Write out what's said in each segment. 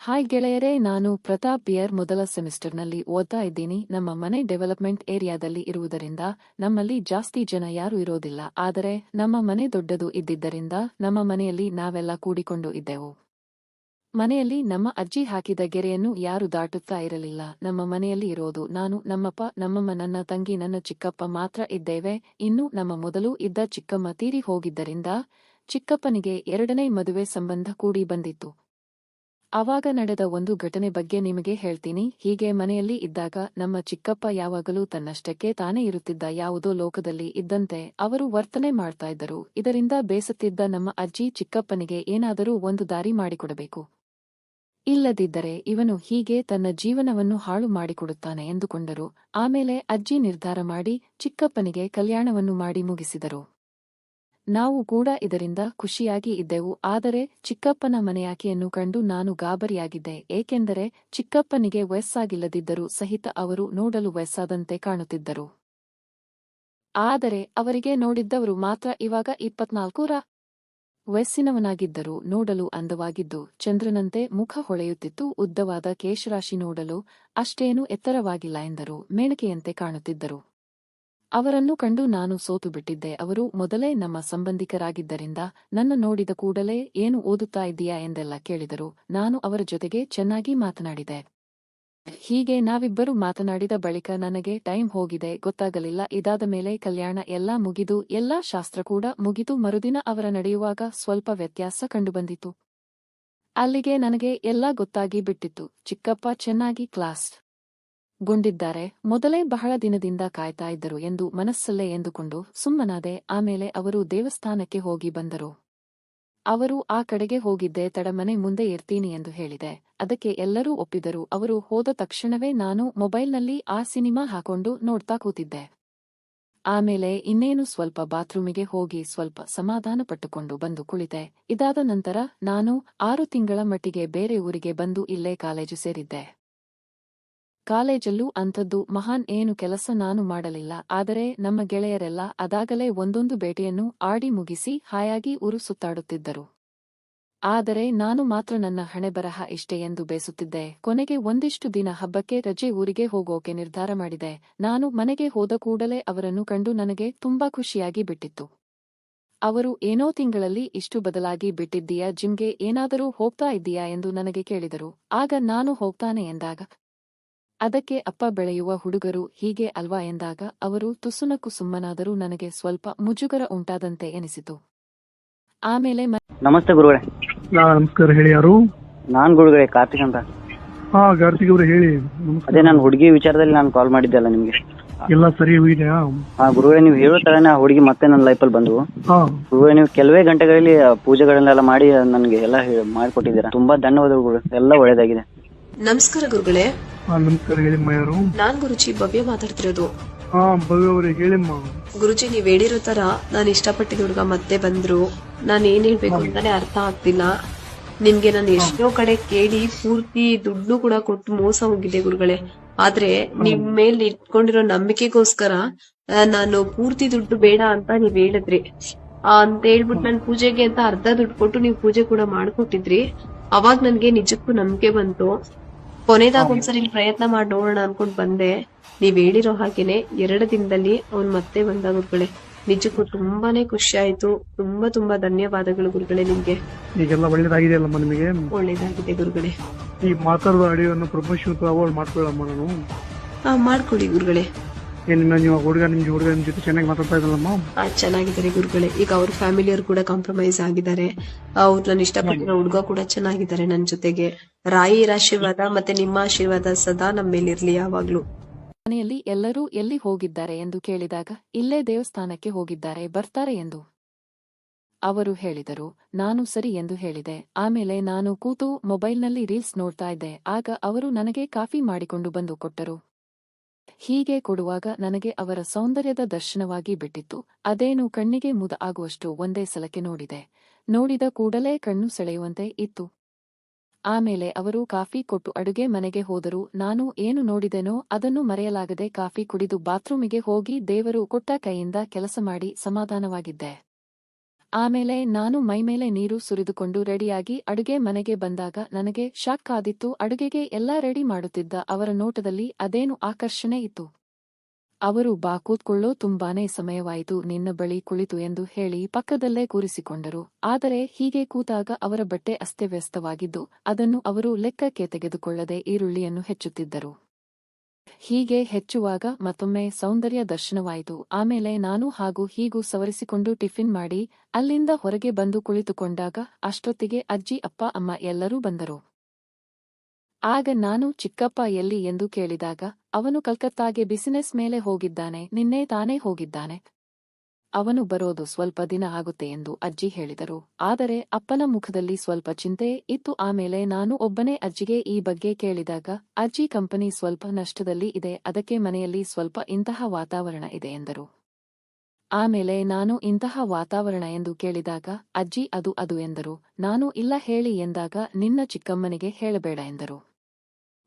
Hi ಗೆಳೆಯರೇ, ನಾನು Pratap beer ಮೊದಲ ಸೆಮಿಸ್ಟರ್ನಲ್ಲಿ ಓದ್ತಾ ಇದ್ದೀನಿ. ನಮ್ಮ ಮನೆ ಡೆವಲಪ್ಮೆಂಟ್ ಏರಿಯಾದಲ್ಲಿ ಇರುವುದರಿಂದ ನಮ್ಮಲ್ಲಿ ಜಾಸ್ತಿ ಜನ ಯಾರೂ ಇರೋದಿಲ್ಲ. ಆದರೆ ನಮ್ಮ ಮನೆ ದೊಡ್ಡದು ಇದ್ದಿದ್ದರಿಂದ ನಮ್ಮ ಮನೆಯಲ್ಲಿ ನಾವೆಲ್ಲ ಕೂಡಿಕೊಂಡು ಇದ್ದೆವು. ಮನೆಯಲ್ಲಿ ನಮ್ಮ ಅಜ್ಜಿ ಹಾಕಿದ ಗೆರೆಯನ್ನು ಯಾರು ದಾಟುತ್ತಾ ಇರಲಿಲ್ಲ. ನಮ್ಮ ಮನೆಯಲ್ಲಿ ಇರೋದು ನಾನು, ನಮ್ಮಪ್ಪ, ನಮ್ಮಮ್ಮ, ನನ್ನ ತಂಗಿ, ನನ್ನ ಚಿಕ್ಕಪ್ಪ ಮಾತ್ರ ಇದ್ದೇವೆ. ಇನ್ನು ನಮ್ಮ ಮೊದಲು ಇದ್ದ ಚಿಕ್ಕಮ್ಮ ತೀರಿ ಹೋಗಿದ್ದರಿಂದ ಚಿಕ್ಕಪ್ಪನಿಗೆ ಎರಡನೇ ಮದುವೆ ಸಂಬಂಧ ಕೂಡಿ ಬಂದಿತ್ತು. ಆವಾಗ ನಡೆದ ಒಂದು ಘಟನೆ ಬಗ್ಗೆ ನಿಮಗೆ ಹೇಳ್ತೀನಿ. ಹೀಗೆ ಮನೆಯಲ್ಲಿ ಇದ್ದಾಗ ನಮ್ಮ ಚಿಕ್ಕಪ್ಪ ಯಾವಾಗಲೂ ತನ್ನಷ್ಟಕ್ಕೆ ತಾನೇ ಇರುತ್ತಿದ್ದ, ಯಾವುದೋ ಲೋಕದಲ್ಲಿ ಇದ್ದಂತೆ ಅವರು ವರ್ತನೆ ಮಾಡ್ತಾ ಇದ್ದರು. ಇದರಿಂದ ಬೇಸತ್ತಿದ್ದ ನಮ್ಮ ಅಜ್ಜಿ ಚಿಕ್ಕಪ್ಪನಿಗೆ ಏನಾದರೂ ಒಂದು ದಾರಿ ಮಾಡಿಕೊಡಬೇಕು, ಇಲ್ಲದಿದ್ದರೆ ಇವನು ಹೀಗೆ ತನ್ನ ಜೀವನವನ್ನು ಹಾಳು ಮಾಡಿಕೊಡುತ್ತಾನೆ ಎಂದುಕೊಂಡರು. ಆಮೇಲೆ ಅಜ್ಜಿ ನಿರ್ಧಾರ ಮಾಡಿ ಚಿಕ್ಕಪ್ಪನಿಗೆ ಕಲ್ಯಾಣವನ್ನು ಮಾಡಿ ಮುಗಿಸಿದರು. ನಾವು ಕೂಡ ಇದರಿಂದ ಖುಷಿಯಾಗಿ ಇದ್ದೆವು. ಆದರೆ ಚಿಕ್ಕಪ್ಪನ ಮನೆಯಾಕೆಯನ್ನು ಕಂಡು ನಾನು ಗಾಬರಿಯಾಗಿದ್ದೆ. ಏಕೆಂದರೆ ಚಿಕ್ಕಪ್ಪನಿಗೆ ವಯಸ್ಸಾಗಿಲ್ಲದಿದ್ದರೂ ಸಹಿತ ಅವರು ನೋಡಲು ವಯಸ್ಸಾದಂತೆ ಕಾಣುತ್ತಿದ್ದರು. ಆದರೆ ಅವರಿಗೆ ನೋಡಿದ್ದವರು ಮಾತ್ರ ಇವಾಗ 24ರ ವಯಸ್ಸಿನವನಾಗಿದ್ದರು. ನೋಡಲು ಅಂದವಾಗಿದ್ದು ಚಂದ್ರನಂತೆ ಮುಖ ಹೊಳೆಯುತ್ತಿತ್ತು. ಉದ್ದವಾದ ಕೇಶರಾಶಿ ನೋಡಲು ಅಷ್ಟೇನೂ ಎತ್ತರವಾಗಿಲ್ಲ ಎಂದರು. ಮೇಣಕೆಯಂತೆ ಕಾಣುತ್ತಿದ್ದರು. ಅವರನ್ನು ಕಂಡು ನಾನು ಸೋತು ಬಿಟ್ಟಿದ್ದೆ. ಅವರು ಮೊದಲೇ ನಮ್ಮ ಸಂಬಂಧಿಕರಾಗಿದ್ದರಿಂದ ನನ್ನ ನೋಡಿದ ಕೂಡಲೇ ಏನು ಓದುತ್ತಾ ಇದ್ದೀಯಾ ಎಂದೆಲ್ಲ ಕೇಳಿದರು. ನಾನು ಅವರ ಜೊತೆಗೆ ಚೆನ್ನಾಗಿ ಮಾತನಾಡಿದೆ. ಹೀಗೆ ನಾವಿಬ್ಬರು ಮಾತನಾಡಿದ ಬಳಿಕ ನನಗೆ ಟೈಮ್ ಹೋಗಿದೆ ಗೊತ್ತಾಗಲಿಲ್ಲ. ಇದಾದ ಮೇಲೆ ಕಲ್ಯಾಣ ಎಲ್ಲ ಮುಗಿದು ಎಲ್ಲಾ ಶಾಸ್ತ್ರ ಕೂಡ ಮುಗಿದು ಮರುದಿನ ಅವರ ನಡೆಯುವಾಗ ಸ್ವಲ್ಪ ವ್ಯತ್ಯಾಸ ಕಂಡುಬಂದಿತು. ಅಲ್ಲಿಗೆ ನನಗೆ ಎಲ್ಲ ಗೊತ್ತಾಗಿ ಬಿಟ್ಟಿತ್ತು. ಚಿಕ್ಕಪ್ಪ ಚೆನ್ನಾಗಿ ಕ್ಲಾಸ್ ಗೊಂಡಿದ್ದಾರೆ. ಮೊದಲೇ ಬಹಳ ದಿನದಿಂದ ಕಾಯ್ತಾ ಇದ್ದರು ಎಂದು ಮನಸ್ಸಲ್ಲೇ ಎಂದುಕೊಂಡು ಸುಮ್ಮನಾದೆ. ಆಮೇಲೆ ಅವರು ದೇವಸ್ಥಾನಕ್ಕೆ ಹೋಗಿ ಬಂದರು. ಅವರು ಆ ಕಡೆಗೆ ಹೋಗಿದ್ದೆ ತಡ, ಮನೆ ಮುಂದೆ ಇರ್ತೀನಿ ಎಂದು ಹೇಳಿದೆ. ಅದಕ್ಕೆ ಎಲ್ಲರೂ ಒಪ್ಪಿದರು. ಅವರು ಹೋದ ತಕ್ಷಣವೇ ನಾನು ಮೊಬೈಲ್ನಲ್ಲಿ ಆ ಸಿನಿಮಾ ಹಾಕೊಂಡು ನೋಡ್ತಾ ಕೂತಿದ್ದೆ. ಆಮೇಲೆ ಇನ್ನೇನು ಸ್ವಲ್ಪ ಬಾತ್ರೂಮಿಗೆ ಹೋಗಿ ಸ್ವಲ್ಪ ಸಮಾಧಾನ ಪಟ್ಟುಕೊಂಡು ಬಂದು ಕುಳಿತೆ. ಇದಾದ ನಂತರ ನಾನು 6 ತಿಂಗಳ ಮಟ್ಟಿಗೆ ಬೇರೆ ಊರಿಗೆ ಬಂದು ಇಲ್ಲೇ ಕಾಲೇಜು ಸೇರಿದ್ದೆ. ಕಾಲೇಜಲ್ಲೂ ಅಂಥದ್ದು ಮಹಾನ್ ಏನು ಕೆಲಸ ನಾನು ಮಾಡಲಿಲ್ಲ. ಆದರೆ ನಮ್ಮ ಗೆಳೆಯರೆಲ್ಲ ಅದಾಗಲೇ ಒಂದೊಂದು ಬೇಟೆಯನ್ನು ಆಡಿ ಮುಗಿಸಿ ಹಾಯಾಗಿ ಊರು ಸುತ್ತಾಡುತ್ತಿದ್ದರು. ಆದರೆ ನಾನು ಮಾತ್ರ ನನ್ನ ಹಣೆಬರಹ ಇಷ್ಟೇ ಎಂದು ಬೇಸುತ್ತಿದ್ದೆ. ಕೊನೆಗೆ ಒಂದಿಷ್ಟು ದಿನ ಹಬ್ಬಕ್ಕೆ ರಜೆ ಊರಿಗೆ ಹೋಗೋಕೆ ನಿರ್ಧಾರ ಮಾಡಿದೆ. ನಾನು ಮನೆಗೆ ಹೋದ ಕೂಡಲೇ ಅವರನ್ನು ಕಂಡು ನನಗೆ ತುಂಬಾ ಖುಷಿಯಾಗಿ ಬಿಟ್ಟಿತ್ತು. ಅವರು ಏನೋ ತಿಂಗಳಲ್ಲಿ ಇಷ್ಟು ಬದಲಾಗಿ ಬಿಟ್ಟಿದ್ದೀಯಾ, ಜಿಮ್ಗೆ ಏನಾದರೂ ಹೋಗ್ತಾ ಇದ್ದೀಯಾ ಎಂದು ನನಗೆ ಕೇಳಿದರು. ಆಗ ನಾನು ಹೋಗ್ತಾನೆ ಎಂದಾಗ ಅದಕ್ಕೆ ಅಪ್ಪ ಬೆಳೆಯುವ ಹುಡುಗರು ಹೀಗೆ ಅಲ್ವಾ ಎಂದಾಗ ಅವರು ತುಸುನಕ್ಕು ಸುಮ್ಮನಾದರೂ ನನಗೆ ಸ್ವಲ್ಪ ಮುಜುಗರ ಉಂಟಾದಂತೆ ಎನಿಸಿತು. ಆಮೇಲೆ ನಮಸ್ತೆ ಗುರುಗಳೇ. ನಮಸ್ಕಾರ. ಹೇಳಿ, ಯಾರು? ನಾನ್ ಗುರುಗಳೇ, ಕಾರ್ತಿಕ್ ಅಂತ. ಹಾ, ಕಾರ್ತಿಕ್ ಅವ್ರೆ ಹೇಳಿ. ಅದೇ ನಾನು ಹುಡುಗಿ ವಿಚಾರದಲ್ಲಿ ನಾನು ಕಾಲ್ ಮಾಡಿದ್ದೆ ಅಲ್ಲ ನಿಮ್ಗೆ. ಎಲ್ಲ ಸರಿ ಹೋಗಿದ್ಯಾ? ಹಾ ಗುರುಗಳೇ, ನೀವು ಹೇಳೋ ತರನೇ ಆ ಹುಡುಗಿ ಮತ್ತೆ ನನ್ನ ಲೈಫಲ್ಲಿ ಬಂದು ಗುರುಗಳೇ, ನೀವು ಕೆಲವೇ ಗಂಟೆಗಳಲ್ಲಿ ಪೂಜೆಗಳನ್ನೆಲ್ಲ ಮಾಡಿ ನನಗೆ ಎಲ್ಲ ಮಾಡಿಕೊಟ್ಟಿದ್ದೀರಾ. ತುಂಬಾ ಧನ್ಯವಾದಗಳು. ಎಲ್ಲ ಒಳ್ಳೇದಾಗಿದೆ. ನಮಸ್ಕಾರ ಗುರುಗಳೇ. ನಮಸ್ಕಾರ. ಹೇಳಿಮ್ಮ, ಯಾರು? ನಾನ್ ಗುರುಜಿ ಭವ್ಯ ಮಾತಾಡ್ತಿರೋದು. ಹಾ, ಭವ್ಯ ಅವ್ರೆ ಹೇಳಿಮ್ಮ. ಗುರುಜಿ, ನೀವ್ ಹೇಳಿರೋ ತರ ನಾನು ಇಷ್ಟಪಟ್ಟಿದ ಹುಡುಗ ಮತ್ತೆ ಬಂದ್ರು. ನಾನ್ ಏನ್ ಹೇಳ್ಬೇಕು ಅಂತಾನೆ ಅರ್ಥ ಆಗ್ತಿಲ್ಲ. ನಿಮ್ಗೆ ನಾನು ಎಷ್ಟೋ ಕಡೆ ಕೇಳಿ ಪೂರ್ತಿ ದುಡ್ಡು ಕೂಡ ಕೊಟ್ಟು ಮೋಸ ಹೋಗಿದ್ದೆ ಗುರುಗಳೇ. ಆದ್ರೆ ನಿಮ್ ಮೇಲೆ ಇಟ್ಕೊಂಡಿರೋ ನಂಬಿಕೆಗೋಸ್ಕರ ನಾನು ಪೂರ್ತಿ ದುಡ್ಡು ಬೇಡ ಅಂತ ನೀವ್ ಹೇಳಿದ್ರಿ ಅಂತ ಹೇಳ್ಬಿಟ್ಟು ನನ್ ಪೂಜೆಗೆ ಅಂತ ಅರ್ಧ ದುಡ್ಡು ಕೊಟ್ಟು ನೀವ್ ಪೂಜೆ ಕೂಡ ಮಾಡ್ಕೊಟ್ಟಿದ್ರಿ. ಅವಾಗ ನನ್ಗೆ ನಿಜಕ್ಕೂ ನಂಬಿಕೆ ಬಂತು. ಕೊನೆದಾಗ ಒಂದ್ಸರಿ ಪ್ರಯತ್ನ ಮಾಡಿ ನೋಡೋಣ ಅನ್ಕೊಂಡ್ ಬಂದೆ. ನೀವ್ ಹೇಳಿರೋ ಹಾಗೇನೆ 2 ದಿನದಲ್ಲಿ ಅವ್ನ್ ಮತ್ತೆ ಬಂದ ಗುರುಗಳೇ. ನಿಜಕ್ಕೂ ತುಂಬಾನೇ ಖುಷಿ ಆಯ್ತು. ತುಂಬಾ ತುಂಬಾ ಧನ್ಯವಾದಗಳು ಗುರುಗಳೇ ನಿಮ್ಗೆ. ಈಗೆಲ್ಲ ಒಳ್ಳೇದಾಗಿದೆ ಅಲ್ಲಮ್ಮ ನಿಮಗೆ? ಒಳ್ಳೇದಾಗಿದೆ ಗುರುಗಳೇ. ಈ ಮಾತಾಡೋ ಆಡಿಯೋನ ಪ್ರಮೋಷನ್ ಅವಾರ್ಡ್ ಮಾಡ್ಕೊಳ್ಳಮ್ಮ. ನಾನು ಮಾಡ್ಕೊಡಿ ಗುರುಗಳೇ. ಏನಿಲ್ಲ, ನೀವು ಹುಡುಗ ನಿಮ್ ಜೊತೆ ಚೆನ್ನಾಗಿ ಮಾತಾಡ್ತಾ ಇದ್ದಲ್ಲಮ್ಮ? ಚೆನ್ನಾಗಿದ್ದಾರೆ ಗುರುಗಳೇ. ಈಗ ಅವ್ರ ಫ್ಯಾಮಿಲಿಯವ್ರು ಕೂಡ ಕಾಂಪ್ರಮೈಸ್ ಆಗಿದ್ದಾರೆ. ಅವ್ರು ನಾನು ಇಷ್ಟಪಟ್ಟಿರೋ ಹುಡುಗ ಕೂಡ ಚೆನ್ನಾಗಿದ್ದಾರೆ ನನ್ ಜೊತೆಗೆ. ರಾಯಿರ ಆಶೀರ್ವಾದ ಮತ್ತೆ ನಿಮ್ಮ ಆಶೀರ್ವಾದ ಸದಾ ನಮ್ಮ ಮೇಲಿರ್ಲಿ ಯಾವಾಗ್ಲೂ. ಮನೆಯಲ್ಲಿ ಎಲ್ಲರೂ ಎಲ್ಲಿ ಹೋಗಿದ್ದಾರೆ ಎಂದು ಕೇಳಿದಾಗ ಇಲ್ಲೇ ದೇವಸ್ಥಾನಕ್ಕೆ ಹೋಗಿದ್ದಾರೆ, ಬರ್ತಾರೆ ಎಂದು ಅವರು ಹೇಳಿದರು. ನಾನು ಸರಿ ಎಂದು ಹೇಳಿದೆ. ಆಮೇಲೆ ನಾನು ಕೂತು ಮೊಬೈಲ್ನಲ್ಲಿ ರೀಲ್ಸ್ ನೋಡ್ತಾ ಇದ್ದೆ. ಆಗ ಅವರು ನನಗೆ ಕಾಫಿ ಮಾಡಿಕೊಂಡು ಬಂದು ಕೊಟ್ಟರು. ಹೀಗೆ ಕೊಡುವಾಗ ನನಗೆ ಅವರ ಸೌಂದರ್ಯದ ದರ್ಶನವಾಗಿ ಬಿಟ್ಟಿತ್ತು. ಅದೇನು ಕಣ್ಣಿಗೆ ಮುದ ಆಗುವಷ್ಟು ಒಂದೇ ಸಲಕ್ಕೆ ನೋಡಿದೆ. ನೋಡಿದ ಕೂಡಲೇ ಕಣ್ಣು ಸೆಳೆಯುವಂತೆ ಇತ್ತು. ಆಮೇಲೆ ಅವರು ಕಾಫಿ ಕೊಟ್ಟು ಅಡುಗೆ ಮನೆಗೆ ಹೋದರು. ನಾನು ಏನು ನೋಡಿದೆನೋ ಅದನ್ನು ಮರೆಯಲಾಗದೆ ಕಾಫಿ ಕುಡಿದು ಬಾತ್ರೂಮಿಗೆ ಹೋಗಿ ದೇವರು ಕೊಟ್ಟ ಕೈಯಿಂದ ಕೆಲಸ ಮಾಡಿ ಸಮಾಧಾನವಾಗಿದ್ದೆ. ಆಮೇಲೆ ನಾನು ಮೈಮೇಲೆ ನೀರು ಸುರಿದುಕೊಂಡು ರೆಡಿಯಾಗಿ ಅಡುಗೆ ಮನೆಗೆ ಬಂದಾಗ ನನಗೆ ಶಾಕ್ ಆದಿತ್ತು. ಅಡುಗೆಗೆ ಎಲ್ಲಾ ರೆಡಿ ಮಾಡುತ್ತಿದ್ದ ಅವರ ನೋಟದಲ್ಲಿ ಅದೇನು ಆಕರ್ಷಣೆ ಇತ್ತು. ಅವರು ಬಾ ಕೂತ್ಕೊಳ್ಳೋ, ತುಂಬಾನೇ ಸಮಯವಾಯಿತು ನಿನ್ನ ಬಳಿ ಕುಳಿತು ಎಂದು ಹೇಳಿ ಪಕ್ಕದಲ್ಲೇ ಕೂರಿಸಿಕೊಂಡರು. ಆದರೆ ಹೀಗೆ ಕೂತಾಗ ಅವರ ಬಟ್ಟೆ ಅಸ್ತವ್ಯಸ್ತವಾಗಿದ್ದು ಅದನ್ನು ಅವರು ಲೆಕ್ಕಕ್ಕೆ ತೆಗೆದುಕೊಳ್ಳದೆ ಈರುಳ್ಳಿಯನ್ನು ಹೆಚ್ಚುತ್ತಿದ್ದರು. ಹೀಗೆ ಹೆಚ್ಚುವಾಗ ಮತ್ತೊಮ್ಮೆ ಸೌಂದರ್ಯ ದರ್ಶನವಾಯಿತು. ಆಮೇಲೆ ನಾನು ಹಾಗೂ ಹೀಗೂ ಸವರಿಸಿಕೊಂಡು ಟಿಫಿನ್ ಮಾಡಿ ಅಲ್ಲಿಂದ ಹೊರಗೆ ಬಂದು ಕುಳಿತುಕೊಂಡಾಗ ಅಷ್ಟೊತ್ತಿಗೆ ಅಜ್ಜಿ, ಅಪ್ಪ, ಅಮ್ಮ ಎಲ್ಲರೂ ಬಂದರು. ಆಗ ನಾನು ಚಿಕ್ಕಪ್ಪ ಎಲ್ಲಿ ಎಂದು ಕೇಳಿದಾಗ ಅವನು ಕಲ್ಕತ್ತಾಗೆ ಬಿಸಿನೆಸ್ ಮೇಲೆ ಹೋಗಿದ್ದಾನೆ, ನಿನ್ನೆ ತಾನೇ ಹೋಗಿದ್ದಾನೆ. ಅವನು ಬರೋದು ಸ್ವಲ್ಪ ದಿನ ಆಗುತ್ತೆ ಎಂದು ಅಜ್ಜಿ ಹೇಳಿದರು. ಆದರೆ ಅಪ್ಪನ ಮುಖದಲ್ಲಿ ಸ್ವಲ್ಪ ಚಿಂತೆ ಇತ್ತು. ಆಮೇಲೆ ನಾನು ಒಬ್ಬನೇ ಅಜ್ಜಿಗೆ ಈ ಬಗ್ಗೆ ಕೇಳಿದಾಗ ಅಜ್ಜಿ ಕಂಪನಿ ಸ್ವಲ್ಪ ನಷ್ಟದಲ್ಲಿ ಇದೆ, ಅದಕ್ಕೆ ಮನೆಯಲ್ಲಿ ಸ್ವಲ್ಪ ಇಂತಹ ವಾತಾವರಣ ಇದೆ ಎಂದರು. ಆಮೇಲೆ ನಾನು ಇಂತಹ ವಾತಾವರಣ ಎಂದು ಕೇಳಿದಾಗ ಅಜ್ಜಿ ಅದು ಎಂದರು. ನಾನು ಇಲ್ಲ ಹೇಳಿ ಎಂದಾಗ ನಿನ್ನ ಚಿಕ್ಕಮ್ಮನಿಗೆ ಹೇಳಬೇಡ ಎಂದರು.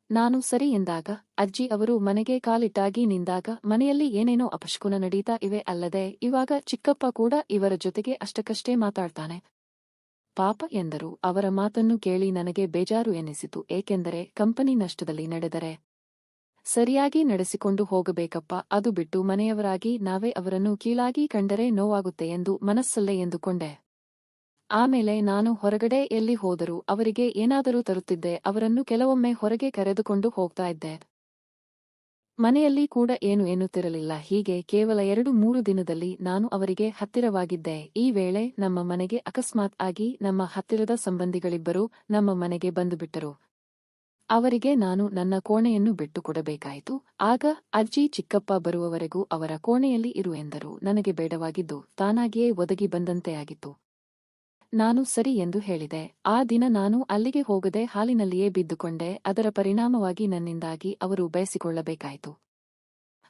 ನಾನು ಸರಿ ಎಂದಾಗ ಅಜ್ಜಿ ಅವರು ಮನೆಗೆ ಕಾಲಿಟ್ಟಾಗಿ ನಿಂದಾಗ ಮನೆಯಲ್ಲಿ ಏನೇನೋ ಅಪಶಕುನ ನಡೀತಾ ಇವೆ, ಅಲ್ಲದೆ ಇವಾಗ ಚಿಕ್ಕಪ್ಪ ಕೂಡ ಇವರ ಜೊತೆಗೆ ಅಷ್ಟಕ್ಕಷ್ಟೇ ಮಾತಾಡ್ತಾನೆ ಪಾಪ ಎಂದರು. ಅವರ ಮಾತನ್ನು ಕೇಳಿ ನನಗೆ ಬೇಜಾರು ಎನ್ನಿಸಿತು. ಏಕೆಂದರೆ ಕಂಪನಿ ನಷ್ಟದಲ್ಲಿ ನಡೆದರೆ ಸರಿಯಾಗಿ ನಡೆಸಿಕೊಂಡು ಹೋಗಬೇಕಪ್ಪ, ಅದು ಬಿಟ್ಟು ಮನೆಯವರಾಗಿ ನಾವೇ ಅವರನ್ನು ಕೀಳಾಗಿ ಕಂಡರೆ ನೋವಾಗುತ್ತೆ ಎಂದು ಮನಸ್ಸಲ್ಲೇ ಎಂದುಕೊಂಡೆ. ಆಮೇಲೆ ನಾನು ಹೊರಗಡೆ ಎಲ್ಲಿ ಹೋದರೂ ಅವರಿಗೆ ಏನಾದರೂ ತರುತ್ತಿದ್ದೆ. ಅವರನ್ನು ಕೆಲವೊಮ್ಮೆ ಹೊರಗೆ ಕರೆದುಕೊಂಡು ಹೋಗ್ತಾ ಇದ್ದೆ. ಮನೆಯಲ್ಲಿ ಕೂಡ ಏನು ಎನ್ನುತ್ತಿರಲಿಲ್ಲ. ಹೀಗೆ ಕೇವಲ 2-3 ದಿನದಲ್ಲಿ ನಾನು ಅವರಿಗೆ ಹತ್ತಿರವಾಗಿದ್ದೆ. ಈ ವೇಳೆ ನಮ್ಮ ಮನೆಗೆ ಅಕಸ್ಮಾತ್ ಆಗಿ ನಮ್ಮ ಹತ್ತಿರದ ಸಂಬಂಧಿಗಳಿಬ್ಬರು ನಮ್ಮ ಮನೆಗೆ ಬಂದುಬಿಟ್ಟರು. ಅವರಿಗೆ ನಾನು ನನ್ನ ಕೋಣೆಯನ್ನು ಬಿಟ್ಟುಕೊಡಬೇಕಾಯಿತು. ಆಗ ಅಜ್ಜಿ ಚಿಕ್ಕಪ್ಪ ಬರುವವರೆಗೂ ಅವರ ಕೋಣೆಯಲ್ಲಿ ಇರು ಎಂದರು. ನನಗೆ ಬೇಡವಾಗಿದ್ದು ತಾನಾಗಿಯೇ ಒದಗಿ ಬಂದಂತೆ ಆಗಿತ್ತು. ನಾನು ಸರಿ ಎಂದು ಹೇಳಿದೆ. ಆ ದಿನ ನಾನು ಅಲ್ಲಿಗೆ ಹೋಗದೆ ಹಾಲಿನಲ್ಲಿಯೇ ಬಿದ್ದುಕೊಂಡೆ. ಅದರ ಪರಿಣಾಮವಾಗಿ ನನ್ನಿಂದಾಗಿ ಅವರು ಬಯಸಿಕೊಳ್ಳಬೇಕಾಯಿತು.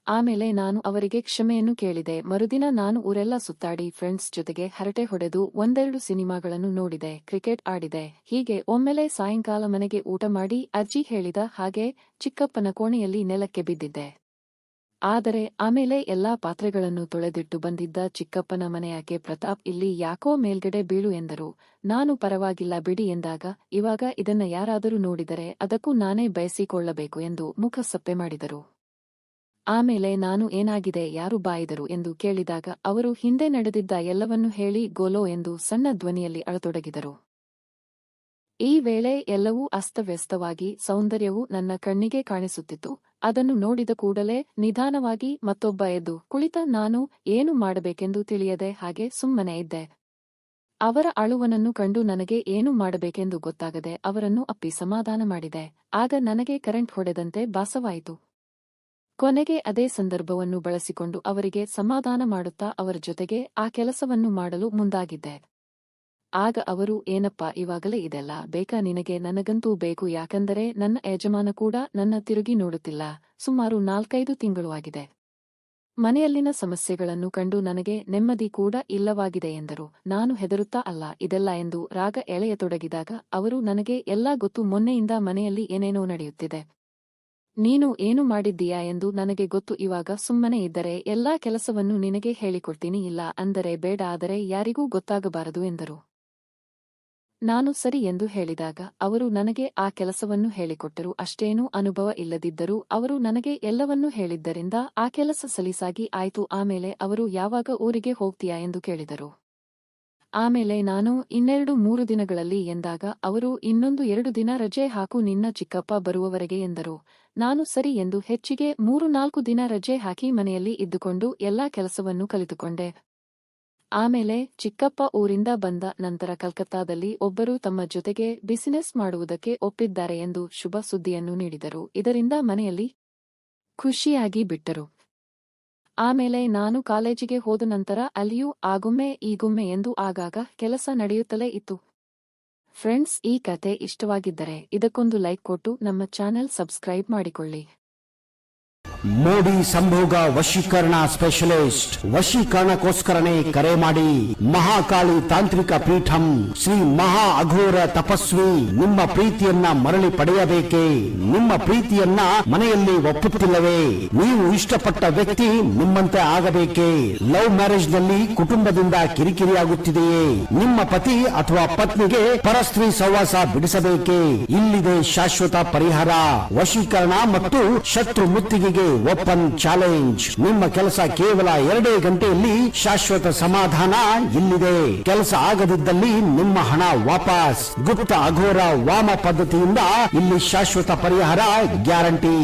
ಆಮೇಲೆ ನಾನು ಅವರಿಗೆ ಕ್ಷಮೆಯನ್ನು ಕೇಳಿದೆ. ಮರುದಿನ ನಾನು ಊರೆಲ್ಲ ಸುತ್ತಾಡಿ ಫ್ರೆಂಡ್ಸ್ ಜೊತೆಗೆ ಹರಟೆ ಹೊಡೆದು 1-2 ಸಿನಿಮಾಗಳನ್ನು ನೋಡಿದೆ, ಕ್ರಿಕೆಟ್ ಆಡಿದೆ. ಹೀಗೆ ಒಮ್ಮೆಲೆ ಸಾಯಂಕಾಲ ಮನೆಗೆ ಊಟ ಮಾಡಿ ಅಜ್ಜಿ ಹೇಳಿದ ಹಾಗೆ ಚಿಕ್ಕಪ್ಪನ ಕೋಣೆಯಲ್ಲಿ ನೆಲಕ್ಕೆ ಬಿದ್ದಿದ್ದೆ. ಆದರೆ ಆಮೇಲೆ ಎಲ್ಲಾ ಪಾತ್ರೆಗಳನ್ನು ತೊಳೆದಿಟ್ಟು ಬಂದಿದ್ದ ಚಿಕ್ಕಪ್ಪನ ಮನೆಯಾಕೆ ಪ್ರತಾಪ್ ಇಲ್ಲಿ ಯಾಕೋ ಮೇಲ್ಗಡೆ ಬೀಳು ಎಂದರು. ನಾನು ಪರವಾಗಿಲ್ಲ ಬಿಡಿ ಎಂದಾಗ ಇವಾಗ ಇದನ್ನ ಯಾರಾದರೂ ನೋಡಿದರೆ ಅದಕ್ಕೂ ನಾನೇ ಬಯಸಿಕೊಳ್ಳಬೇಕು ಎಂದು ಮುಖ ಸಪ್ಪೆ ಮಾಡಿದರು. ಆಮೇಲೆ ನಾನು ಏನಾಗಿದೆ, ಯಾರು ಬಾಯಿದರು ಎಂದು ಕೇಳಿದಾಗ ಅವರು ಹಿಂದೆ ನಡೆದಿದ್ದ ಎಲ್ಲವನ್ನೂ ಹೇಳಿ ಗೋಲೋ ಎಂದು ಸಣ್ಣ ಧ್ವನಿಯಲ್ಲಿ ಅಳತೊಡಗಿದರು. ಈ ವೇಳೆ ಎಲ್ಲವೂ ಅಸ್ತವ್ಯಸ್ತವಾಗಿ ಸೌಂದರ್ಯವು ನನ್ನ ಕಣ್ಣಿಗೆ ಕಾಣಿಸುತ್ತಿತ್ತು. ಅದನ್ನು ನೋಡಿದ ಕೂಡಲೇ ನಿಧಾನವಾಗಿ ಮತ್ತೊಬ್ಬ ಎದ್ದು ಕುಳಿತ. ನಾನು ಏನು ಮಾಡಬೇಕೆಂದು ತಿಳಿಯದೆ ಹಾಗೆ ಸುಮ್ಮನೆ ಇದ್ದೆ. ಅವರ ಅಳುವನನ್ನು ಕಂಡು ನನಗೆ ಏನು ಮಾಡಬೇಕೆಂದು ಗೊತ್ತಾಗದೆ ಅವರನ್ನು ಅಪ್ಪಿ ಸಮಾಧಾನ ಮಾಡಿದೆ. ಆಗ ನನಗೆ ಕರೆಂಟ್ ಹೊಡೆದಂತೆ ಭಾಸವಾಯಿತು. ಕೊನೆಗೆ ಅದೇ ಸಂದರ್ಭವನ್ನು ಬಳಸಿಕೊಂಡು ಅವರಿಗೆ ಸಮಾಧಾನ ಮಾಡುತ್ತಾ ಅವರ ಜೊತೆಗೆ ಆ ಕೆಲಸವನ್ನು ಮಾಡಲು ಮುಂದಾಗಿದ್ದೆ. ಆಗ ಅವರು, ಏನಪ್ಪಾ ಇವಾಗಲೇ ಇದೆಲ್ಲ ಬೇಕಾ ನಿನಗೆ? ನನಗಂತೂ ಬೇಕು, ಯಾಕಂದರೆ ನನ್ನ ಯಜಮಾನ ಕೂಡ ನನ್ನ ತಿರುಗಿ ನೋಡುತ್ತಿಲ್ಲ. ಸುಮಾರು 4-5 ತಿಂಗಳು ಆಗಿದೆ. ಮನೆಯಲ್ಲಿನ ಸಮಸ್ಯೆಗಳನ್ನು ಕಂಡು ನನಗೆ ನೆಮ್ಮದಿ ಕೂಡ ಇಲ್ಲವಾಗಿದೆ ಎಂದರು. ನಾನು ಹೆದರುತ್ತಾ ಅಲ್ಲ ಇದೆಲ್ಲ ಎಂದು ರಾಗ ಎಳೆಯತೊಡಗಿದಾಗ ಅವರು, ನನಗೆ ಎಲ್ಲಾ ಗೊತ್ತು, ಮೊನ್ನೆಯಿಂದ ಮನೆಯಲ್ಲಿ ಏನೇನೋ ನಡೆಯುತ್ತಿದೆ. ನೀನು ಏನು ಮಾಡಿದ್ದೀಯಾ ಎಂದು ನನಗೆ ಗೊತ್ತು. ಇವಾಗ ಸುಮ್ಮನೆ ಇದ್ದರೆ ಎಲ್ಲಾ ಕೆಲಸವನ್ನು ನಿನಗೆ ಹೇಳಿಕೊಡ್ತೀನಿ, ಇಲ್ಲ ಅಂದರೆ ಬೇಡ, ಆದರೆ ಯಾರಿಗೂ ಗೊತ್ತಾಗಬಾರದು ಎಂದರು. ನಾನು ಸರಿ ಎಂದು ಹೇಳಿದಾಗ ಅವರು ನನಗೆ ಆ ಕೆಲಸವನ್ನು ಹೇಳಿಕೊಟ್ಟರು. ಅಷ್ಟೇನೂ ಅನುಭವ ಇಲ್ಲದಿದ್ದರೂ ಅವರು ನನಗೆ ಎಲ್ಲವನ್ನೂ ಹೇಳಿದ್ದರಿಂದ ಆ ಕೆಲಸ ಸಲೀಸಾಗಿ ಆಯ್ತು. ಆಮೇಲೆ ಅವರು, ಯಾವಾಗ ಊರಿಗೆ ಹೋಗ್ತೀಯಾ ಎಂದು ಕೇಳಿದರು. ಆಮೇಲೆ ನಾನು 2-3 ದಿನಗಳಲ್ಲಿ ಎಂದಾಗ ಅವರು, ಇನ್ನೊಂದು 2 ದಿನ ರಜೆ ಹಾಕು, ನಿನ್ನ ಚಿಕ್ಕಪ್ಪ ಬರುವವರೆಗೆ ಎಂದರು. ನಾನು ಸರಿ ಎಂದು ಹೆಚ್ಚಿಗೆ 3-4 ದಿನ ರಜೆ ಹಾಕಿ ಮನೆಯಲ್ಲಿ ಇದ್ದುಕೊಂಡು ಎಲ್ಲಾ ಕೆಲಸವನ್ನು ಕಲಿತುಕೊಂಡೆ. ಆಮೇಲೆ ಚಿಕ್ಕಪ್ಪ ಊರಿಂದ ಬಂದ ನಂತರ ಕಲ್ಕತ್ತಾದಲ್ಲಿ ಒಬ್ಬರು ತಮ್ಮ ಜೊತೆಗೆ ಬಿಸಿನೆಸ್ ಮಾಡುವುದಕ್ಕೆ ಒಪ್ಪಿದ್ದಾರೆ ಎಂದು ಶುಭ ಸುದ್ದಿಯನ್ನು ನೀಡಿದರು. ಇದರಿಂದ ಮನೆಯಲ್ಲಿ ಖುಷಿಯಾಗಿ ಬಿಟ್ಟರು. ಆಮೇಲೆ ನಾನು ಕಾಲೇಜಿಗೆ ಹೋದ ನಂತರ ಅಲ್ಲಿಯೂ ಆಗೊಮ್ಮೆ ಈಗೊಮ್ಮೆ ಎಂದು ಆಗಾಗ ಕೆಲಸ ನಡೆಯುತ್ತಲೇ ಇತ್ತು. ಫ್ರೆಂಡ್ಸ್, ಈ ಕತೆ ಇಷ್ಟವಾಗಿದ್ದರೆ ಇದಕ್ಕೊಂದು ಲೈಕ್ ಕೊಟ್ಟು ನಮ್ಮ ಚಾನೆಲ್ ಸಬ್ಸ್ಕ್ರೈಬ್ ಮಾಡಿಕೊಳ್ಳಿ. ಮೋಡಿ ಸಂಭೋಗ ವಶೀಕರಣ ಸ್ಪೆಷಲಿಸ್ಟ್. ವಶೀಕರಣಕ್ಕೋಸ್ಕರನೇ ಕರೆ ಮಾಡಿ. ಮಹಾಕಾಳಿ ತಾಂತ್ರಿಕ ಪೀಠಂ ಶ್ರೀ ಮಹಾ ಅಘೋರ ತಪಸ್ವಿ. ನಿಮ್ಮ ಪ್ರೀತಿಯನ್ನ ಮರಳಿ ಪಡೆಯಬೇಕೇ? ನಿಮ್ಮ ಪ್ರೀತಿಯನ್ನ ಮನೆಯಲ್ಲಿ ಒಪ್ಪುತ್ತಿಲ್ಲವೇ? ನೀವು ಇಷ್ಟಪಟ್ಟ ವ್ಯಕ್ತಿ ನಿಮ್ಮಂತೆ ಆಗಬೇಕೇ? ಲವ್ ಮ್ಯಾರೇಜ್ ನಲ್ಲಿ ಕುಟುಂಬದಿಂದ ಕಿರಿಕಿರಿಯಾಗುತ್ತಿದೆಯೇ? ನಿಮ್ಮ ಪತಿ ಅಥವಾ ಪತ್ನಿಗೆ ಪರಸ್ತ್ರೀ ಸಹವಾಸ ಬಿಡಿಸಬೇಕೇ? ಇಲ್ಲಿದೆ ಶಾಶ್ವತ ಪರಿಹಾರ. ವಶೀಕರಣ ಮತ್ತು ಶತ್ರು ಮುತ್ತಿಗೆಗೆ ಓಪನ್ ಚಾಲೆಂಜ್. ನಿಮ್ಮ ಕೆಲಸ ಕೇವಲ 2 ಗಂಟೆಯಲ್ಲಿ ಶಾಶ್ವತ ಸಮಾಧಾನ ಇಲ್ಲಿದೆ. ಕೆಲಸ ಆಗದಿದ್ದಲ್ಲಿ ನಿಮ್ಮ ಹಣ ವಾಪಸ್. ಗುಪ್ತ ಅಘೋರ ವಾಮ ಪದ್ಧತಿಯಿಂದ ಇಲ್ಲಿ ಶಾಶ್ವತ ಪರಿಹಾರ ಗ್ಯಾರಂಟಿ.